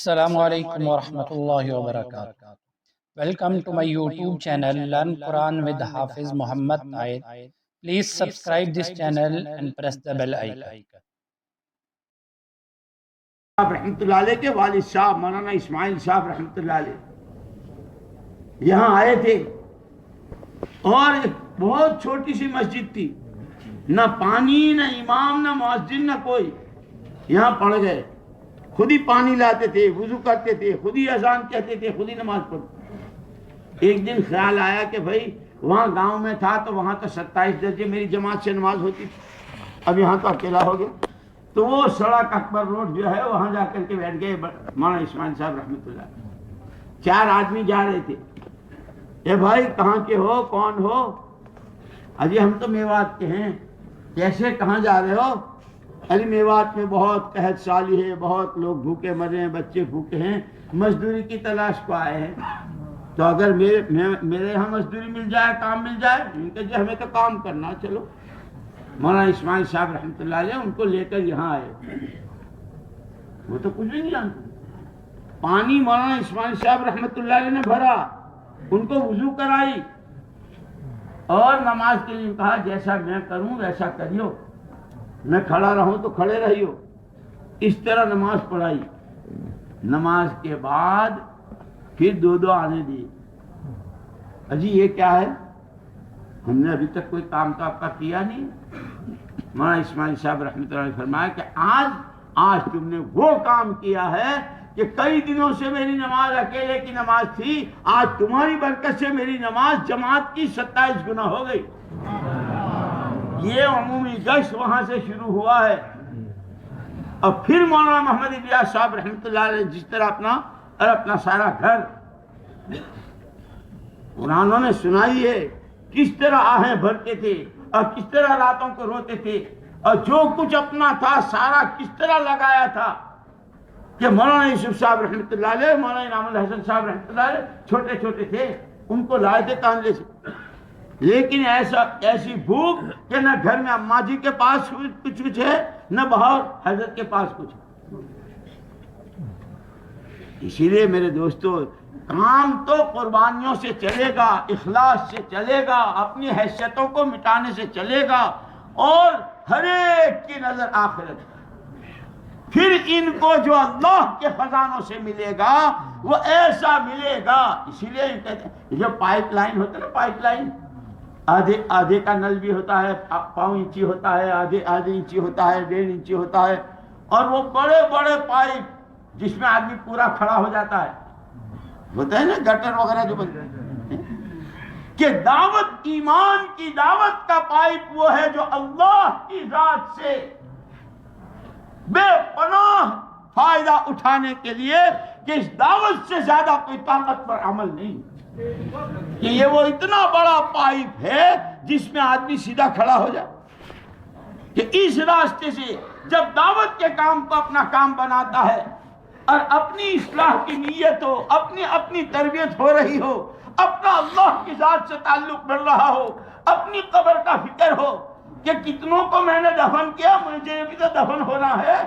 Assalamu alaikum wa rahmatullahi wa barakatuh. Welcome to my YouTube channel Learn Quran with Hafiz Muhammad Taid. Please subscribe this channel and press the bell icon. रहमतुल्लाह अलैह के वालिद साहब मौलाना इस्माइल साहब रहमतुल्लाह अलैह यहाँ आए थे और एक बहुत छोटी सी मस्जिद थी, ना पानी ना इमाम ना मुअज्जिन ना कोई। यहाँ पढ़ गए, खुद ही पानी लाते थे, वुजू करते थे, खुद ही अजान कहते थे, खुद ही नमाज पढ़ते। एक दिन ख्याल आया कि भाई वहाँ गांव में था तो वहाँ तो 27 दर्जे मेरी जमात से नमाज होती थी, अब यहाँ तो अकेला हो गया। तो वो सड़क अकबर रोड जो है वहाँ जाकर के बैठ गए मौलाना इस्माइल साहब रहमतुल्लाह। 4 आदमी जा रहे थे। ए भाई कहाँ के हो, कौन हो? अजी हम तो मेवात के हैं। कैसे, कहाँ जा रहे हो? अरे मेवात में बहुत कहत साली है, बहुत लोग भूखे मरे हैं, बच्चे भूखे हैं, मजदूरी की तलाश को आए हैं। तो अगर मेरे यहाँ मजदूरी मिल जाए, काम मिल जाए, इनके जो हमें तो काम करना, चलो। मौलाना इस्माइल साहब रहमतुल्लाह अलैह उनको लेकर यहाँ आए। वो तो कुछ भी नहीं जानते। पानी मौलाना इस्माइल साहब रहमतुल्लाह अलैह ने भरा, उनको वुजू कराई और नमाज के लिए कहा जैसा मैं करूं वैसा करियो, मैं खड़ा रहूं तो खड़े रहियो। इस तरह नमाज पढ़ाई। नमाज के बाद फिर दो आने दिए। अजी ये क्या है, हमने अभी तक कोई काम तो आपका किया नहीं। मौलाना इस्माइल साहब रहमतुल्लाह अलैह फरमाया कि आज तुमने वो काम किया है कि कई दिनों से मेरी नमाज अकेले की नमाज थी, आज तुम्हारी बरकत से मेरी नमाज जमात की 27 गुना हो गई। ये अमूमी गश्त वहां से शुरू हुआ है। और फिर मौलाना मोहम्मद इलियास साहब रहमतुल्लाह अलैह जिस तरह अपना सारा घर कुरानों ने सुनाई है, किस तरह आहें भरते थे और किस तरह रातों को रोते थे और जो कुछ अपना था सारा किस तरह लगाया था कि मौलाना यूसुफ साहब रहमतुल्लाह अलैह, मौलाना इनामुल हसन साहब रहमतुल्लाह अलैह छोटे छोटे थे, उनको लाए थे तांजे से। लेकिन ऐसी भूख कि न घर में अम्मा जी के पास कुछ है, न बाहर हजरत के पास कुछ। इसीलिए मेरे दोस्तों, काम तो कुर्बानियों से चलेगा, इखलास से चलेगा, अपनी हैसियतों को मिटाने से चलेगा और हर एक की नजर आखिरत। फिर इनको जो अल्लाह के खजानों से मिलेगा वो ऐसा मिलेगा। इसीलिए कहते हैं जो पाइपलाइन होता है ना, पाइपलाइन आधे का नल भी होता है, 5 इंची होता है, आधे इंची होता है, 1.5 इंची होता है, और वो बड़े बड़े पाइप जिसमें आदमी पूरा खड़ा हो जाता है, होता है ना गटर वगैरह जो बनते हैं। कि दावत, ईमान की दावत का पाइप वो है जो अल्लाह की जात से बेपनाह फायदा उठाने के लिए, कि इस दावत से ज्यादा कोई ताकतवर अमल नहीं, कि ये वो इतना बड़ा पाइप है जिसमें आदमी सीधा खड़ा हो जाए। कि इस रास्ते से जब दावत के काम को अपना काम बनाता है और अपनी इस्लाह की नीयत हो, अपनी तरबियत हो रही हो, अपना अल्लाह की जात से ताल्लुक बढ़ रहा हो, अपनी कब्र का फिक्र हो कि कितनों को मैंने दफन किया, मुझे भी तो दफन होना है,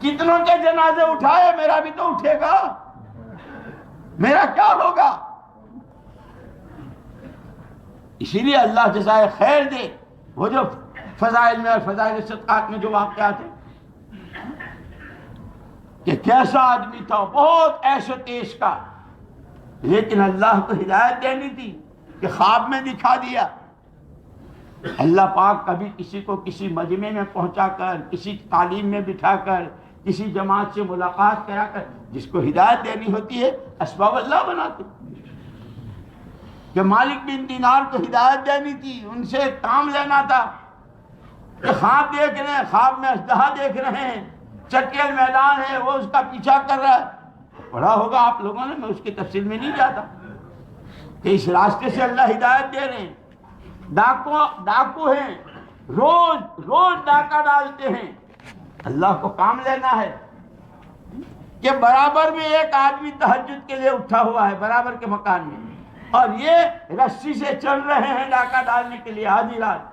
कितनों के जनाजे उठाए, मेरा भी तो उठेगा, मेरा क्या होगा। इसीलिए अल्लाह जज़ाए खैर दे। वो जो फजाइल में और फजाइल सदक़ात में जो वाक़यात है कि कैसा आदमी था, बहुत ऐशो तेश का, लेकिन अल्लाह को हिदायत देनी थी कि ख्वाब में दिखा दिया। अल्लाह पाक कभी किसी को किसी मजमे में पहुंचाकर, किसी तालीम में बिठाकर, किसी जमात से मुलाकात कराकर, जिसको हिदायत देनी होती है असबाब अल्लाह बनाते। कि मालिक बिन दीनार को हिदायत देनी थी, उनसे काम लेना था कि ख्वाब देख रहे हैं, ख्वाब में अजदहा देख रहे हैं, चटियल मैदान है, वो उसका पीछा कर रहा है। पढ़ा होगा आप लोगों ने, मैं उसकी तफसील में नहीं जाता कि इस रास्ते से अल्लाह हिदायत दे रहे हैं। डाकू हैं, रोज डाका डालते हैं, अल्लाह को काम लेना है। कि बराबर में एक आदमी तहज्जुद के लिए उठा हुआ है बराबर के मकान में, और ये रस्सी से चल रहे हैं डाका डालने के लिए आधी रात,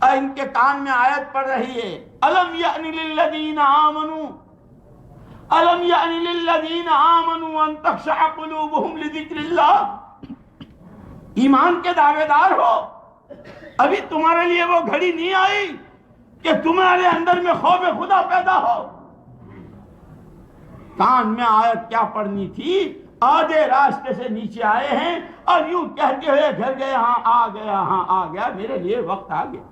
और इनके कान में आयत पड़ रही है, अलम यानी लिल्लज़ीना आमनू الم یعن للذین آمنوا ان تخشع قلوبہم لذکر اللہ، ایمان کے دعوے دار ہو، ابھی تمہارے لیے وہ گھڑی نہیں آئی کہ تمہارے اندر میں خوف خدا پیدا ہو؟ کان میں آیت کیا پڑھنی تھی، آدھے راستے سے نیچے آئے ہیں اور یوں کہتے ہوئے گھر گئے ہاں آ گیا، ہاں آ گیا، میرے لیے وقت آ گیا،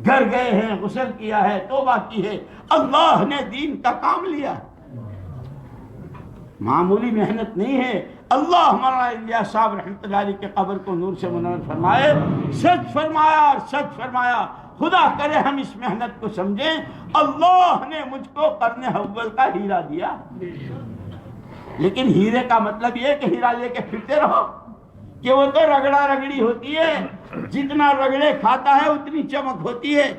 گھر گئے ہیں، غسل کیا ہے، توبہ کی ہے، اللہ نے دین کا کام لیا، معمولی محنت نہیں ہے۔ اللہ مولانا الیاس صاحب رحمۃ اللہ علیہ کے قبر کو نور سے منور فرمائے، سچ فرمایا اور سچ فرمایا، خدا کرے ہم اس محنت کو سمجھیں، اللہ نے مجھ کو قرن اول کا ہیرا دیا، لیکن ہیرے کا مطلب یہ کہ ہیرا لے کے پھرتے رہو کہ وہ تو رگڑا رگڑی ہوتی ہے، جتنا رگڑے کھاتا ہے اتنی چمک ہوتی ہے،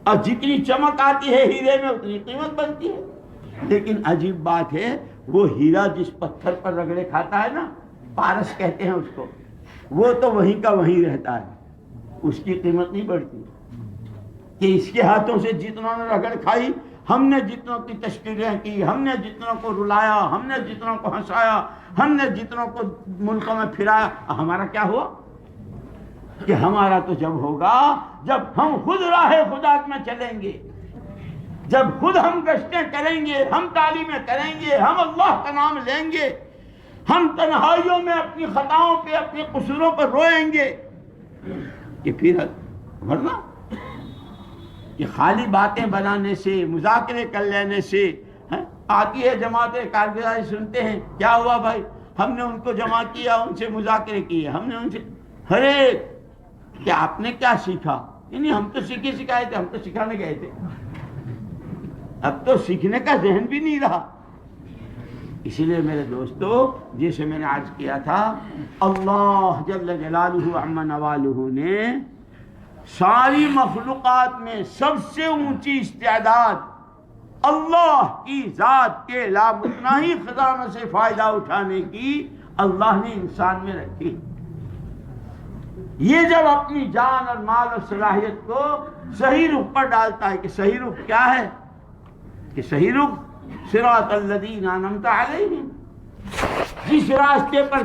اور جتنی چمک آتی ہے ہیرے میں اتنی قیمت بنتی ہے۔ لیکن عجیب بات ہے، وہ ہیرا جس پتھر پر رگڑے کھاتا ہے نا، پارس کہتے ہیں اس کو، وہ تو وہیں کا وہیں رہتا ہے، اس کی قیمت نہیں بڑھتی، کہ اس کے ہاتھوں سے جتنوں نے رگڑ کھائی، ہم نے جتنوں کی تشکیلیں کی، ہم نے جتنوں کو رلایا، ہم نے جتنوں کو ہنسایا، ہم نے جتنوں کو ملکوں میں پھرایا، ہمارا کیا ہوا؟ کہ ہمارا تو جب ہوگا جب ہم خود راہ خدا میں چلیں گے، جب خود ہم گشتیں کریں گے، ہم تعلیمیں کریں گے، ہم اللہ کا نام لیں گے، ہم تنہائیوں میں اپنی خطاؤں پہ، اپنے قصوروں پر روئیں گے، کہ پھر ورنہ یہ خالی باتیں بنانے سے، مذاکرے کر لینے سے آتی ہے جماعت کارگزاری، سنتے ہیں کیا ہوا بھائی، ہم نے ان کو جمع کیا، ان سے مذاکرے کیے، ہم نے ان سے، ارے کہ آپ نے کیا سیکھا؟ نہیں ہم تو سکھائے تھے، ہم تو سکھانے گئے تھے، اب تو سیکھنے کا ذہن بھی نہیں رہا۔ اسی لیے میرے دوستو، جیسے میں نے عرض کیا تھا، اللہ جل جلالہ عم نوالہ نے ساری مخلوقات میں سب سے اونچی استعداد اللہ کی ذات کے لامتناہی خزانوں سے فائدہ اٹھانے کی اللہ نے انسان میں رکھی۔ یہ جب اپنی جان اور مال اور صلاحیت کو صحیح رخ پر ڈالتا ہے، کہ صحیح رخ کیا ہے، کہ صحیح رخ صراط الذین انعمت علیہم، جس راستے پر